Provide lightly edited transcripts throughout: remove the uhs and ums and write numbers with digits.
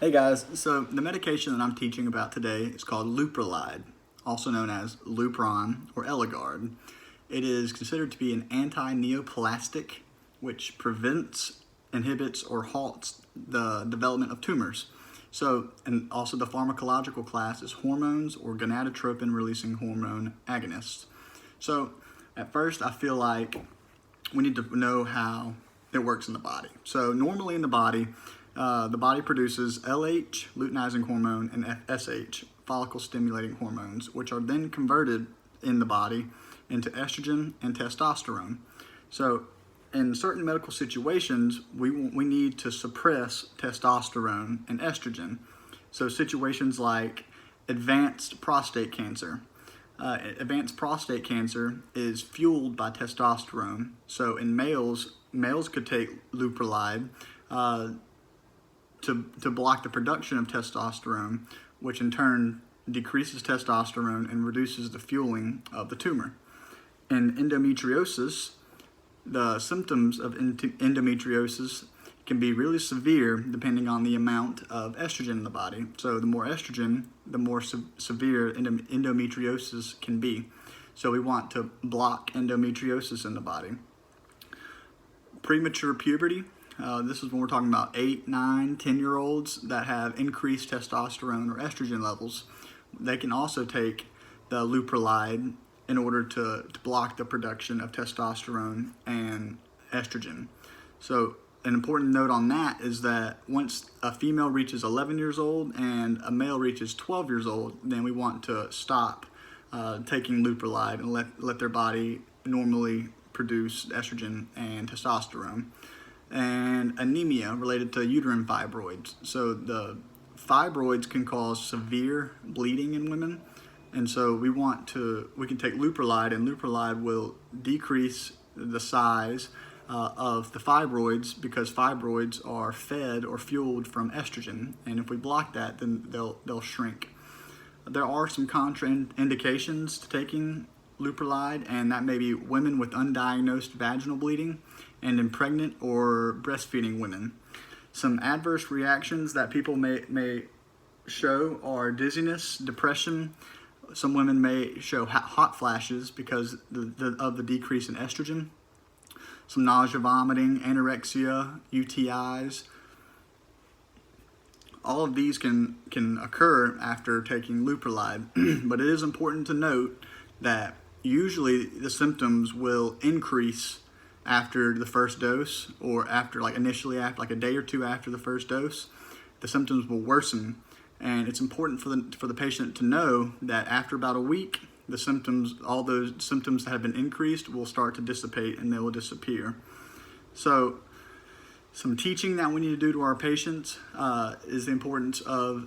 Hey guys, so the medication that I'm teaching about today is called Leuprolide, also known as Lupron or Eligard. It is considered to be an anti-neoplastic, which prevents, inhibits, or halts the development of tumors. So, and also the pharmacological class is hormones or gonadotropin-releasing hormone agonists. So, at first I feel like we need to know how it works in the body. So normally in the body produces LH, luteinizing hormone, and FSH, follicle stimulating hormones, which are then converted in the body into estrogen and testosterone. So in certain medical situations, we need to suppress testosterone and estrogen. So situations like advanced prostate cancer. Advanced prostate cancer is fueled by testosterone. So in males could take Leuprolide to block the production of testosterone, which in turn decreases testosterone and reduces the fueling of the tumor. In endometriosis, the symptoms of endometriosis can be really severe depending on the amount of estrogen in the body. So the more estrogen, the more severe endometriosis can be. So we want to block endometriosis in the body. Premature puberty. This is when we're talking about 8, 9, 10-year-olds that have increased testosterone or estrogen levels. They can also take the Leuprolide in order to block the production of testosterone and estrogen. So an important note on that is that once a female reaches 11 years old and a male reaches 12 years old, then we want to stop taking Leuprolide and let their body normally produce estrogen and testosterone. And anemia related to uterine fibroids. So the fibroids can cause severe bleeding in women, and so we can take Leuprolide, and Leuprolide will decrease the size of the fibroids because fibroids are fed or fueled from estrogen, and if we block that, then they'll shrink. There are some contraindications to taking Leuprolide, and that may be women with undiagnosed vaginal bleeding and in pregnant or breastfeeding women. Some adverse reactions that people may show are dizziness, depression. Some women may show hot flashes because of the decrease in estrogen. Some nausea, vomiting, anorexia, UTIs. All of these can occur after taking Leuprolide, but it is important to note that usually the symptoms will increase after the first dose, or initially after a day or two after the first dose. The symptoms will worsen, and it's important for the patient to know that after about a week, all those symptoms that have been increased will start to dissipate and they will disappear. So some teaching that we need to do to our patients is the importance of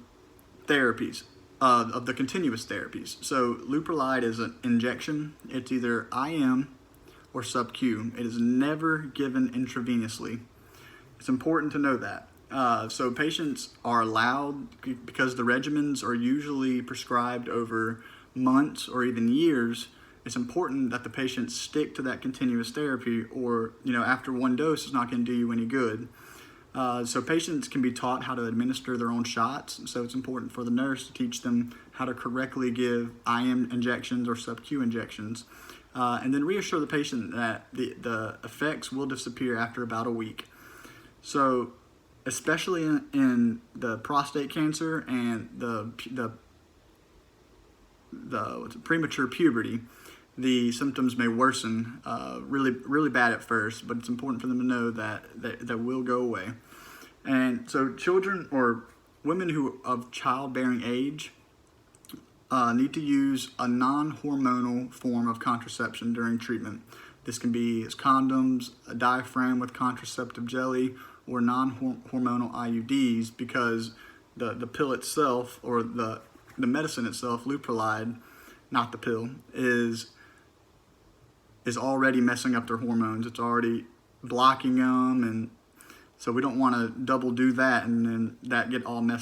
therapies, of the continuous therapies. So Leuprolide is an injection. It's either IM or sub-Q. It is never given intravenously. It's important to know that. So patients are allowed, because the regimens are usually prescribed over months or even years, it's important that the patients stick to that continuous therapy, or after one dose it's not going to do you any good. So patients can be taught how to administer their own shots, so it's important for the nurse to teach them how to correctly give IM injections or sub-Q injections. And then reassure the patient that the effects will disappear after about a week. So especially in the prostate cancer and the premature puberty, the symptoms may worsen really bad at first, but it's important for them to know that will go away. And so children or women who of childbearing age need to use a non-hormonal form of contraception during treatment. This can be condoms, a diaphragm with contraceptive jelly, or non-hormonal IUDs, because the pill itself, or the medicine itself, Leuprolide, not the pill, is already messing up their hormones. It's already blocking them, and so we don't want to double do that and then that get all messed